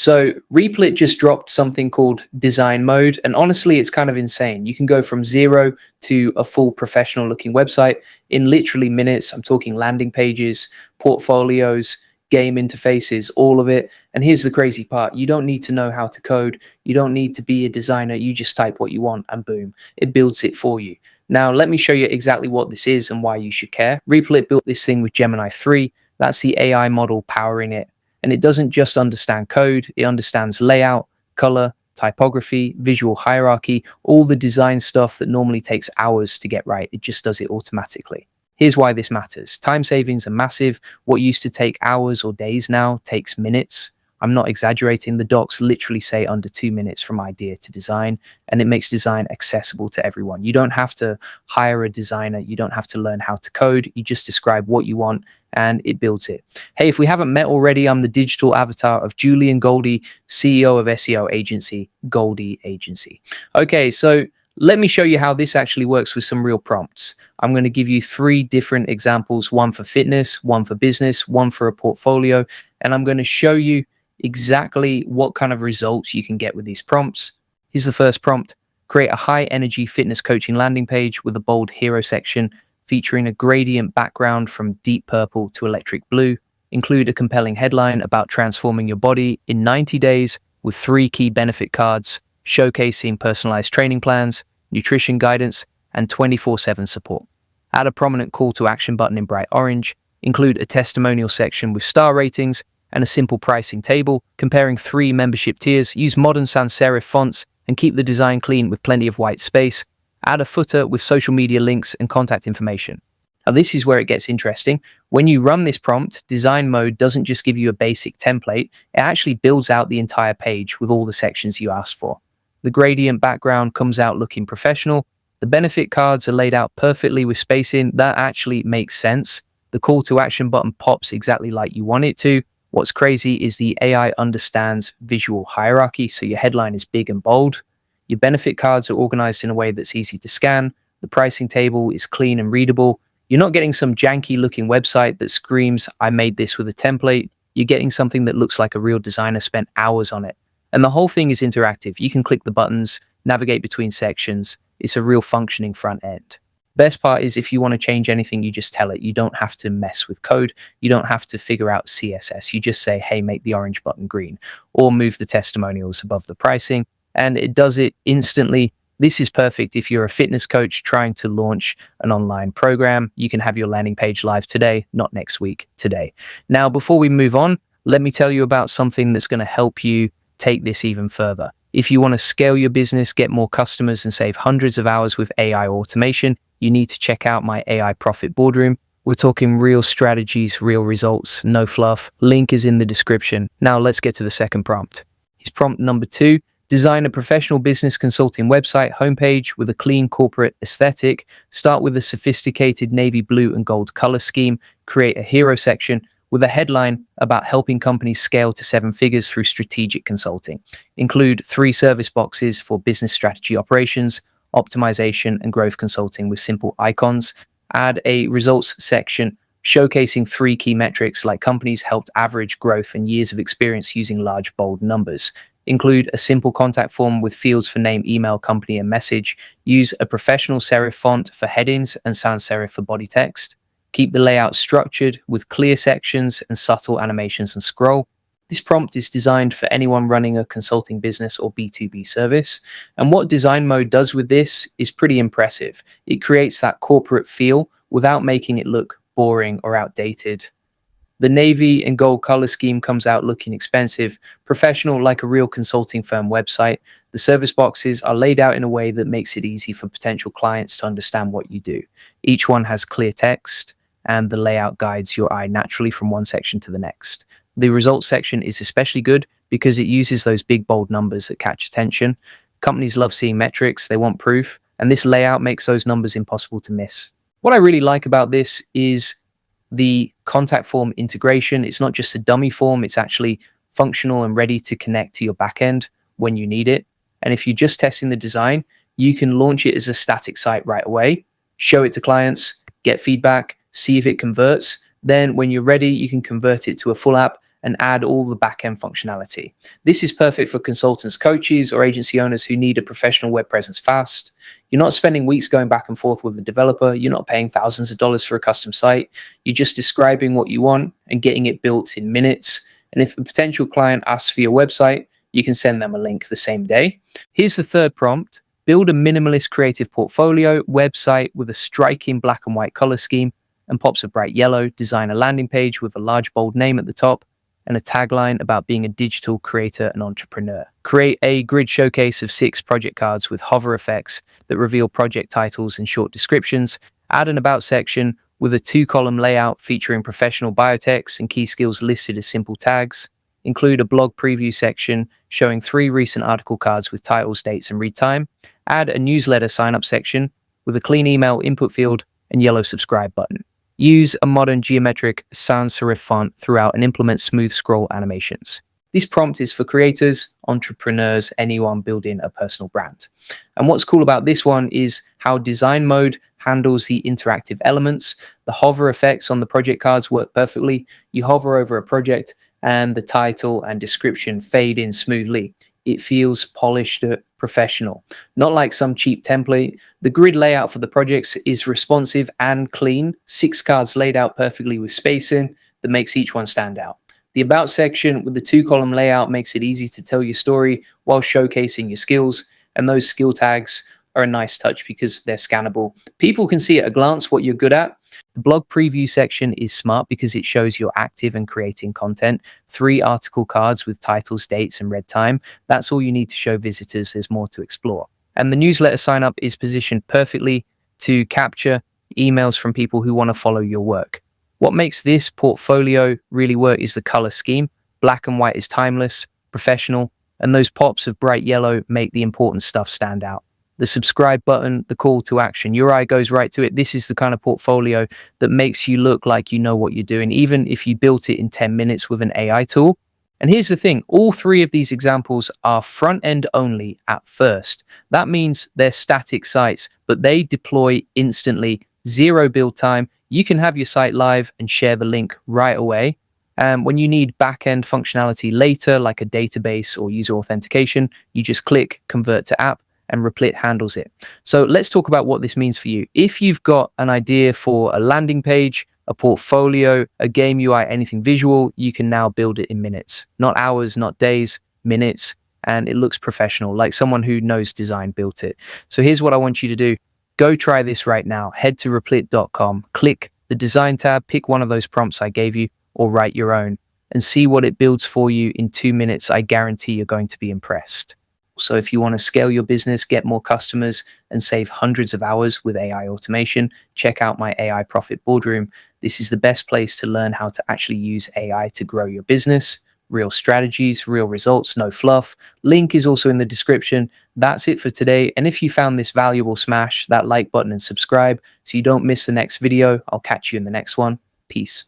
So Replit just dropped something called design mode. And honestly, it's kind of insane. You can go from zero to a full professional looking website in literally minutes. I'm talking landing pages, portfolios, game interfaces, all of it. And here's the crazy part. You don't need to know how to code. You don't need to be a designer. You just type what you want and boom, it builds it for you. Now, let me show you exactly what this is and why you should care. Replit built this thing with Gemini 3. That's the AI model powering it. And it doesn't just understand code, it understands layout, color, typography, visual hierarchy, all the design stuff that normally takes hours to get right. It just does it automatically. Here's why this matters. Time savings are massive. What used to take hours or days now takes minutes. I'm not exaggerating. The docs literally say under 2 minutes from idea to design, and it makes design accessible to everyone. You don't have to hire a designer. You don't have to learn how to code. You just describe what you want and it builds it. Hey, if we haven't met already, I'm the digital avatar of Julian Goldie, CEO of SEO agency, Goldie Agency. Okay, so let me show you how this actually works with some real prompts. I'm going to give you 3 different examples, one for fitness, one for business, one for a portfolio, and I'm going to show you exactly what kind of results you can get with these prompts. Here's the first prompt. Create a high energy fitness coaching landing page with a bold hero section featuring a gradient background from deep purple to electric blue. Include a compelling headline about transforming your body in 90 days with 3 key benefit cards, showcasing personalized training plans, nutrition guidance, and 24/7 support. Add a prominent call to action button in bright orange. Include a testimonial section with star ratings and a simple pricing table comparing 3 membership tiers. Use modern sans serif fonts and keep the design clean with plenty of white space. Add a footer with social media links and contact information. Now, this is where it gets interesting. When you run this prompt, design mode doesn't just give you a basic template, it actually builds out the entire page with all the sections you asked for. The gradient background comes out looking professional. The benefit cards are laid out perfectly with spacing. That actually makes sense. The call to action button pops exactly like you want it to. What's crazy is the AI understands visual hierarchy, so your headline is big and bold. Your benefit cards are organized in a way that's easy to scan. The pricing table is clean and readable. You're not getting some janky looking website that screams, I made this with a template. You're getting something that looks like a real designer spent hours on it. And the whole thing is interactive. You can click the buttons, navigate between sections. It's a real functioning front end. Best part is if you want to change anything, you just tell it. You don't have to mess with code. You don't have to figure out CSS. You just say, hey, make the orange button green, or move the testimonials above the pricing. And it does it instantly. This is perfect if you're a fitness coach trying to launch an online program. You can have your landing page live today, not next week, today. Now, before we move on, let me tell you about something that's going to help you take this even further. If you want to scale your business, get more customers, and save hundreds of hours with AI automation, you need to check out my AI Profit Boardroom. We're talking real strategies, real results, no fluff. Link is in the description. Now let's get to the second prompt. Here's prompt number 2. Design a professional business consulting website homepage with a clean corporate aesthetic. Start with a sophisticated navy blue and gold color scheme. Create a hero section with a headline about helping companies scale to 7 figures through strategic consulting. Include 3 service boxes for business strategy operations, optimization, and growth consulting with simple icons. Add a results section showcasing 3 key metrics like companies helped average growth and years of experience using large, bold numbers. Include a simple contact form with fields for name, email, company, and message. Use a professional serif font for headings and sans serif for body text. Keep the layout structured with clear sections and subtle animations and scroll. This prompt is designed for anyone running a consulting business or B2B service. And what design mode does with this is pretty impressive. It creates that corporate feel without making it look boring or outdated. The navy and gold color scheme comes out looking expensive, professional like a real consulting firm website. The service boxes are laid out in a way that makes it easy for potential clients to understand what you do. Each one has clear text, and the layout guides your eye naturally from one section to the next. The results section is especially good because it uses those big, bold numbers that catch attention. Companies love seeing metrics, they want proof, and this layout makes those numbers impossible to miss. What I really like about this is the contact form integration. It's not just a dummy form, it's actually functional and ready to connect to your backend when you need it. And if you're just testing the design, you can launch it as a static site right away, show it to clients, get feedback, see if it converts. Then when you're ready, you can convert it to a full app and add all the backend functionality. This is perfect for consultants, coaches, or agency owners who need a professional web presence fast. You're not spending weeks going back and forth with the developer. You're not paying thousands of dollars for a custom site. You're just describing what you want and getting it built in minutes. And if a potential client asks for your website, you can send them a link the same day. Here's the third prompt. Build a minimalist creative portfolio website with a striking black and white color scheme and pops of bright yellow. Design a landing page with a large bold name at the top and a tagline about being a digital creator and entrepreneur. Create a grid showcase of 6 project cards with hover effects that reveal project titles and short descriptions. Add an about section with a 2-column layout featuring professional biotext and key skills listed as simple tags. Include a blog preview section showing 3 recent article cards with titles, dates, and read time. Add a newsletter sign-up section with a clean email input field and yellow subscribe button. Use a modern geometric sans serif font throughout and implement smooth scroll animations. This prompt is for creators, entrepreneurs, anyone building a personal brand. And what's cool about this one is how design mode handles the interactive elements. The hover effects on the project cards work perfectly. You hover over a project and the title and description fade in smoothly. It feels polished, professional. Not like some cheap template. The grid layout for the projects is responsive and clean. 6 cards laid out perfectly with spacing that makes each one stand out. The about section with the 2-column layout makes it easy to tell your story while showcasing your skills. And those skill tags are a nice touch because they're scannable. People can see at a glance what you're good at. The blog preview section is smart because it shows you're active and creating content. 3 article cards with titles, dates, and read time. That's all you need to show visitors. There's more to explore. And the newsletter sign up is positioned perfectly to capture emails from people who want to follow your work. What makes this portfolio really work is the color scheme. Black and white is timeless, professional, and those pops of bright yellow make the important stuff stand out. The subscribe button, the call to action, your eye goes right to it. This is the kind of portfolio that makes you look like you know what you're doing, even if you built it in 10 minutes with an AI tool. And here's the thing, all 3 of these examples are front end only at first. That means they're static sites, but they deploy instantly, 0 build time. You can have your site live and share the link right away. When you need back-end functionality later, like a database or user authentication, you just click convert to app and REPLIT handles it. So let's talk about what this means for you. If you've got an idea for a landing page, a portfolio, a game UI, anything visual, you can now build it in minutes. Not hours, not days, minutes. And it looks professional, like someone who knows design built it. So here's what I want you to do. Go try this right now. Head to replit.com, click the design tab, pick one of those prompts I gave you, or write your own, and see what it builds for you in 2 minutes. I guarantee you're going to be impressed. So if you want to scale your business, get more customers, and save hundreds of hours with AI automation, check out my AI Profit Boardroom. This is the best place to learn how to actually use AI to grow your business. Real strategies, real results, no fluff. Link is also in the description. That's it for today. And if you found this valuable, smash that like button and subscribe so you don't miss the next video. I'll catch you in the next one. Peace.